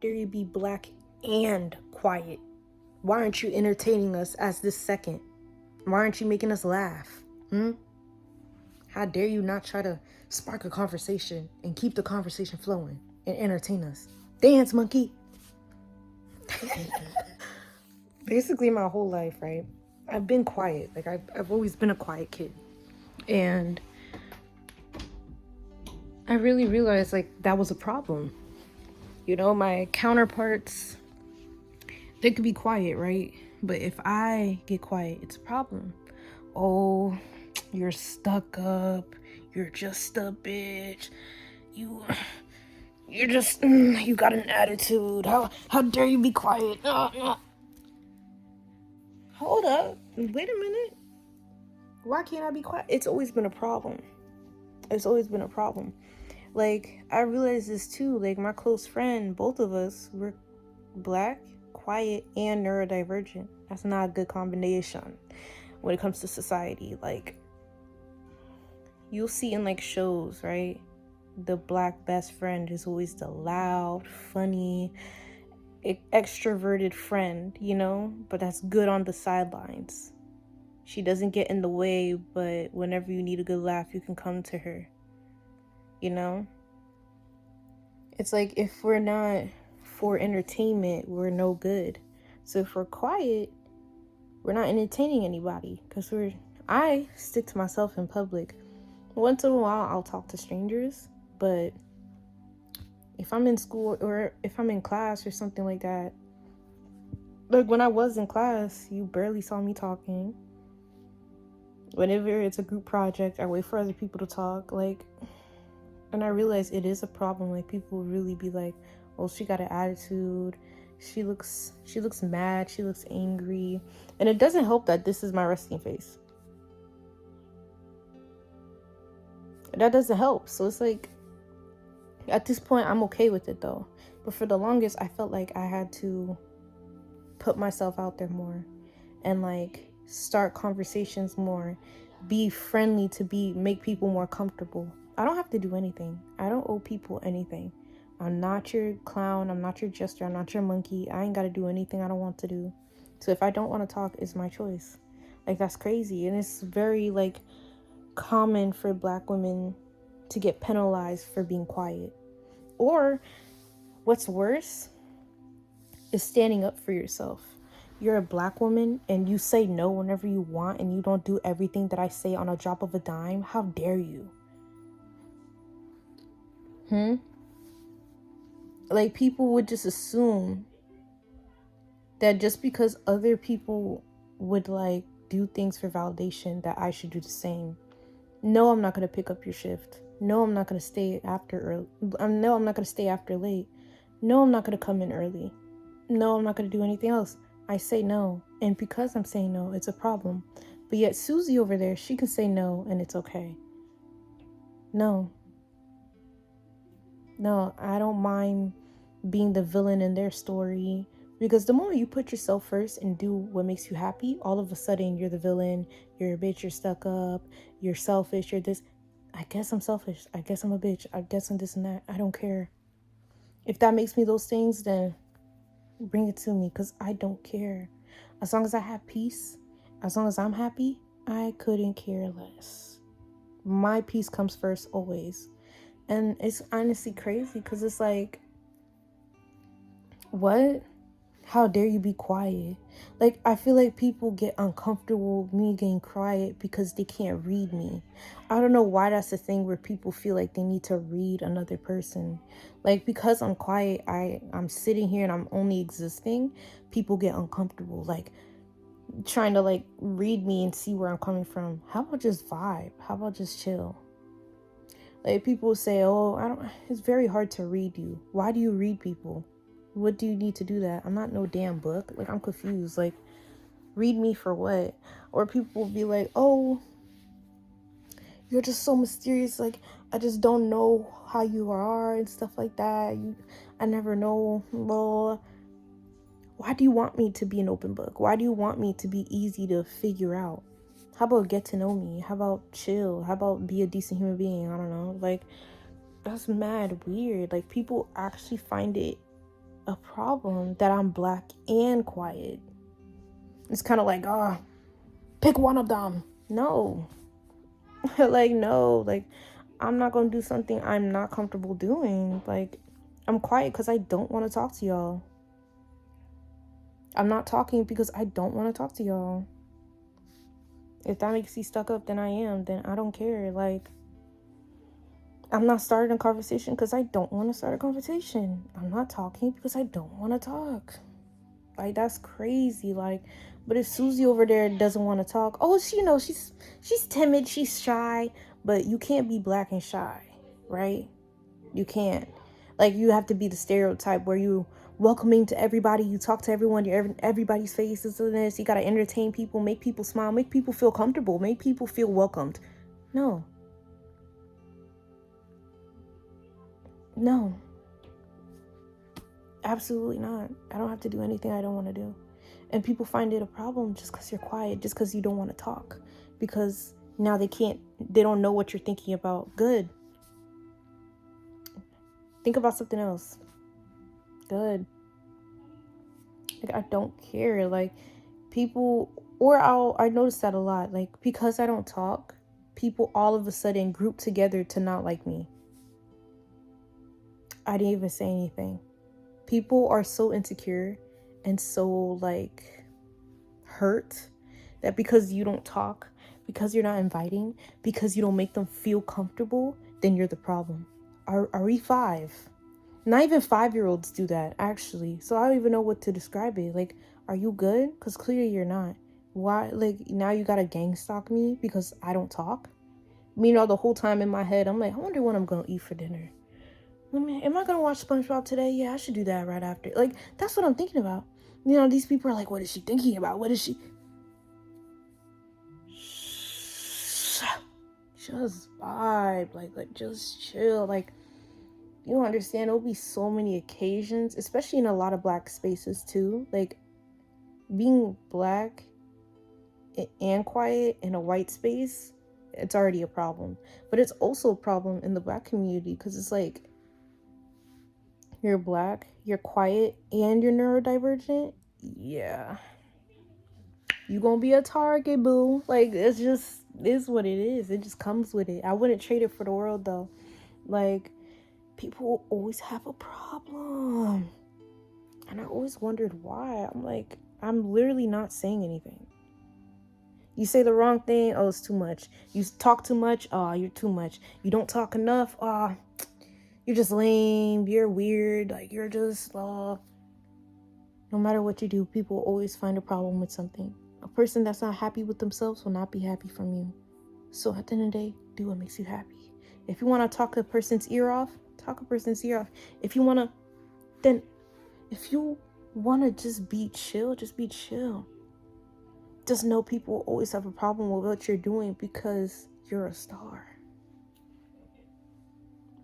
dare you be black and quiet? Why aren't you entertaining us as this second? Why aren't you making us laugh? How dare you not try to spark a conversation and keep the conversation flowing and entertain us? Dance, monkey. Basically, my whole life, right? I've been quiet. Like, I've always been a quiet kid. And I really realized, like, that was a problem. You know, my counterparts, they could be quiet, right? But if I get quiet, it's a problem. Oh, you're stuck up. You're just a bitch. You're just, you got an attitude. How dare you be quiet? Hold up. Wait a minute. Why can't I be quiet? It's always been a problem. It's always been a problem. Like, I realized this too. Like, my close friend, both of us, were black, quiet, and neurodivergent. That's not a good combination when it comes to society. Like, you'll see in like shows, right? The black best friend is always the loud, funny, extroverted friend, you know? But that's good on the sidelines. She doesn't get in the way, but whenever you need a good laugh, you can come to her. You know? It's like, if we're not for entertainment, we're no good. So if we're quiet, we're not entertaining anybody. Because I stick to myself in public. Once in a while, I'll talk to strangers. But if I'm in school or if I'm in class or something like that, like when I was in class, you barely saw me talking. Whenever it's a group project, I wait for other people to talk. Like, and I realize it is a problem. Like, people really be like, oh, she got an attitude. She looks mad. She looks angry. And it doesn't help that this is my resting face. That doesn't help. So it's like, at this point, I'm okay with it though. But for the longest, I felt like I had to put myself out there more and like start conversations more, be friendly to make people more comfortable. I don't have to do anything. I don't owe people anything. I'm not your clown. I'm not your jester. I'm not your monkey. I ain't got to do anything I don't want to do. So if I don't want to talk, it's my choice. Like, that's crazy. And it's very like common for black women to get penalized for being quiet. Or what's worse is standing up for yourself. You're a black woman and you say no whenever you want and you don't do everything that I say on a drop of a dime. How dare you? Like, people would just assume that just because other people would like do things for validation that I should do the same. No, I'm not going to pick up your shift. No, I'm not going to stay after early. No, I'm not going to stay after late. No, I'm not going to come in early. No, I'm not going to do anything else. I say no. And because I'm saying no, it's a problem. But yet Susie over there, she can say no and it's okay. No, I don't mind being the villain in their story. Because the moment you put yourself first and do what makes you happy, all of a sudden you're the villain, you're a bitch, you're stuck up, you're selfish, you're this. I guess I'm selfish. I guess I'm a bitch. I guess I'm this and that. I don't care. If that makes me those things, then bring it to me, because I don't care. As long as I have peace, as long as I'm happy, I couldn't care less. My peace comes first always. And it's honestly crazy because it's like, what? How dare you be quiet? Like, I feel like people get uncomfortable with me getting quiet because they can't read me. I don't know why that's a thing where people feel like they need to read another person. Like, because I'm quiet, I'm sitting here and I'm only existing, people get uncomfortable. Like, trying to like read me and see where I'm coming from. How about just vibe? How about just chill? Like, people say, oh, it's very hard to read you. Why do you read people? What do you need to do that? I'm not no damn book. Like, I'm confused. Like, read me for what? Or people will be like, oh, you're just so mysterious. Like, I just don't know how you are and stuff like that. I never know. Well, why do you want me to be an open book? Why do you want me to be easy to figure out? How about get to know me? How about chill? How about be a decent human being? I don't know. Like, that's mad weird. Like, people actually find it a problem that I'm black and quiet. It's kind of like, pick one of them. No. Like, no. Like, I'm not going to do something I'm not comfortable doing. Like, I'm quiet because I don't want to talk to y'all. I'm not talking because I don't want to talk to y'all. If that makes you stuck up, then I am. Then I don't care. Like, I'm not starting a conversation because I don't want to start a conversation. I'm not talking because I don't want to talk. Like, that's crazy. Like, but if Susie over there doesn't want to talk, she's timid, she's shy, but you can't be black and shy, right? You can't. Like, you have to be the stereotype where you welcoming to everybody, you talk to everyone, everybody's faces and this. You got to entertain people, make people smile, make people feel comfortable, make people feel welcomed. No. Absolutely not. I don't have to do anything I don't want to do. And people find it a problem just because you're quiet, just because you don't want to talk, because now they don't know what you're thinking about. Good. Think about something else. Good. Like, I don't care. Like, people, I notice that a lot. Like, because I don't talk, people all of a sudden group together to not like me. I didn't even say anything. People are so insecure and so, like, hurt that because you don't talk, because you're not inviting, because you don't make them feel comfortable, then you're the problem. Are we 5? Not even 5-year-olds do that, actually. So I don't even know what to describe it. Like, are you good? Because clearly you're not. Why? Like, now you gotta gang stalk me because I don't talk? Meanwhile, the whole time in my head, I'm like, I wonder what I'm gonna eat for dinner. Am I gonna watch SpongeBob today? Yeah, I should do that right after. Like, that's what I'm thinking about. These people are like, what is she thinking about? What is she? Just vibe. Like just chill. Like, you don't understand. There'll be so many occasions, especially in a lot of black spaces too. Like, being black and quiet in a white space, it's already a problem. But it's also a problem in the black community because it's like, you're black, you're quiet, and you're neurodivergent. Yeah. You gonna be a target, boo. Like, it's just is what it is. It just comes with it. I wouldn't trade it for the world, though. Like, people always have a problem. And I always wondered why. I'm like, I'm literally not saying anything. You say the wrong thing, oh, it's too much. You talk too much, oh, you're too much. You don't talk enough, oh, you're just lame, you're weird, like, you're just, no matter what you do, people always find a problem with something. A person that's not happy with themselves will not be happy from you. So at the end of the day, do what makes you happy. If you want to talk a person's ear off, talk a person's ear off. If you want to just be chill, just be chill. Just know people always have a problem with what you're doing because you're a star.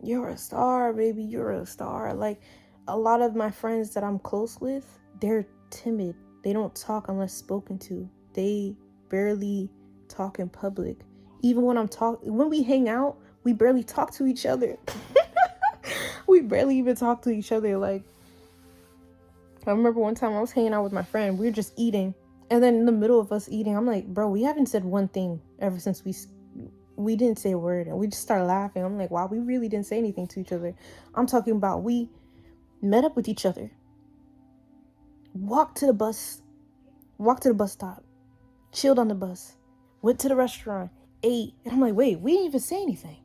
You're a star, baby. You're a star. Like, a lot of my friends that I'm close with, they're timid. They don't talk unless spoken to. They barely talk in public. Even when we hang out, we barely talk to each other. We barely even talk to each other. Like, I remember one time I was hanging out with my friend. We were just eating. And then in the middle of us eating, I'm like, bro, we haven't said one thing ever since we didn't say a word. And we just started laughing. I'm like, wow, we really didn't say anything to each other. I'm talking about we met up with each other. Walked to the bus stop. Chilled on the bus. Went to the restaurant. Ate. And I'm like, wait, we didn't even say anything.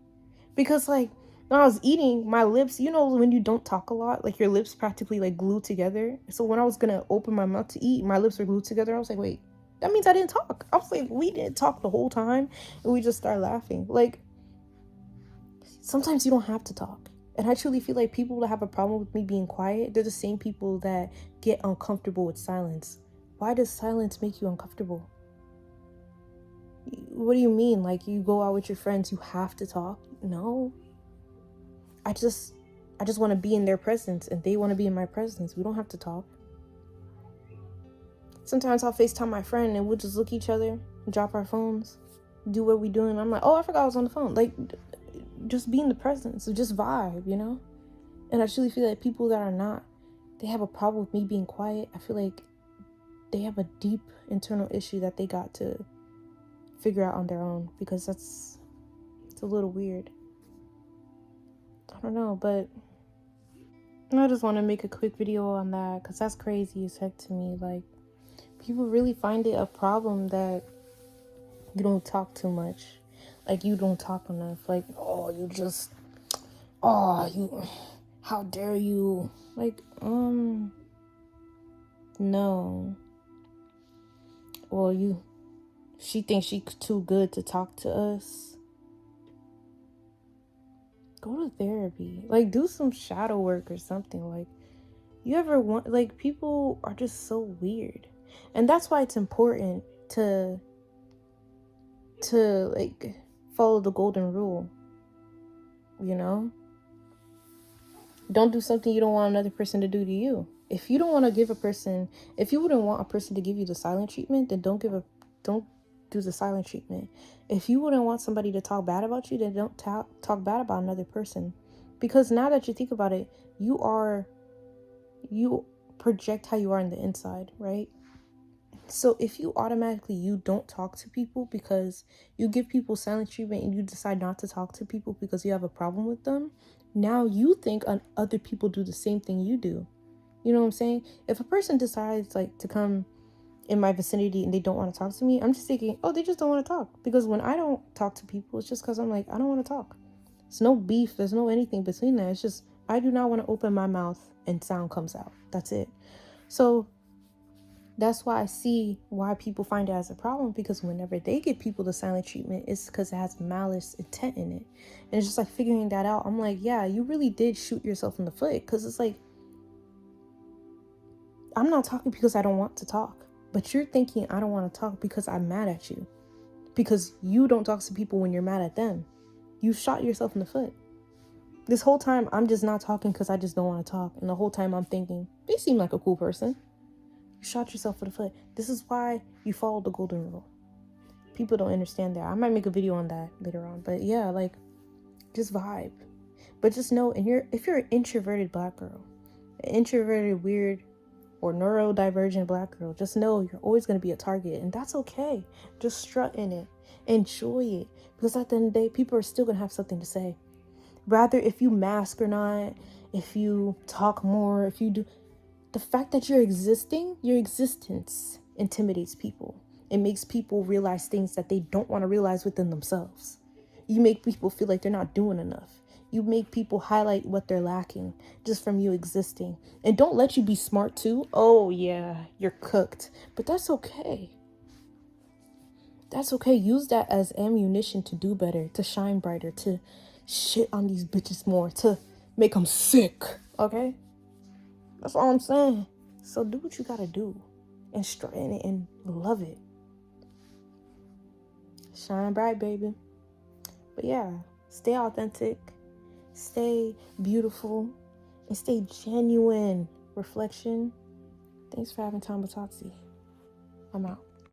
Because, like, when I was eating, my lips, when you don't talk a lot, like, your lips practically, like, glued together. So when I was going to open my mouth to eat, my lips were glued together. I was like, wait, that means I didn't talk. I was like, we didn't talk the whole time. And we just started laughing. Like, sometimes you don't have to talk. And I truly feel like people that have a problem with me being quiet, they're the same people that get uncomfortable with silence. Why does silence make you uncomfortable? What do you mean? Like, you go out with your friends, you have to talk? No. I just want to be in their presence and they want to be in my presence. We don't have to talk. Sometimes I'll FaceTime my friend and we'll just look at each other, drop our phones, do what we doing. I'm like, oh, I forgot I was on the phone. Like, just be in the presence, so just vibe, And I truly feel like people that are not they have a problem with me being quiet, I feel like they have a deep internal issue that they got to figure out on their own, because it's a little weird. I don't know, but I just want to make a quick video on that because that's crazy as heck to me. Like, people really find it a problem that you don't talk too much. Like, you don't talk enough. Like, oh, you, how dare you? Like, no. Well, she thinks she's too good to talk to us. Go to therapy. Like, do some shadow work or something. Like, you ever want, like, people are just so weird. And that's why it's important to like follow the golden rule. You know? Don't do something you don't want another person to do to you. If you don't want to give a person, if you wouldn't want a person to give you the silent treatment, then don't do the silent treatment. If you wouldn't want somebody to talk bad about you, then don't talk bad about another person. Because now that you think about it, you project how you are on the inside, right? So if you don't talk to people because you give people silent treatment and you decide not to talk to people because you have a problem with them, now you think other people do the same thing you do. You know what I'm saying? If a person decides like to come in my vicinity and they don't want to talk to me, I'm just thinking, oh, they just don't want to talk. Because when I don't talk to people, it's just because I'm like, I don't want to talk. There's no beef. There's no anything between that. It's just, I do not want to open my mouth and sound comes out. That's it. So that's why I see why people find it as a problem, because whenever they give people the silent treatment, it's because it has malice intent in it. And it's just like figuring that out. I'm like, yeah, you really did shoot yourself in the foot, because it's like, I'm not talking because I don't want to talk, but you're thinking I don't want to talk because I'm mad at you, because you don't talk to people when you're mad at them. You shot yourself in the foot. This whole time, I'm just not talking because I just don't want to talk. And the whole time I'm thinking, they seem like a cool person. You shot yourself in the foot. This is why you follow the golden rule. People don't understand that. I might make a video on that later on. But yeah, like, just vibe. But just know, if you're an introverted black girl, an introverted, weird, or neurodivergent black girl, just know you're always going to be a target. And that's okay. Just strut in it. Enjoy it. Because at the end of the day, people are still going to have something to say. Rather, if you mask or not, if you talk more, if you do... The fact that you're existing, your existence intimidates people. It makes people realize things that they don't want to realize within themselves. You make people feel like they're not doing enough. You make people highlight what they're lacking just from you existing. And don't let you be smart too. Oh yeah, you're cooked. But that's okay. That's okay. Use that as ammunition to do better, to shine brighter, to shit on these bitches more, to make them sick. Okay? That's all I'm saying. So do what you gotta do and strut in it and love it. Shine bright, baby. But yeah, stay authentic, stay beautiful, and stay genuine. Reflection. Thanks for having time with Tatsi. I'm out.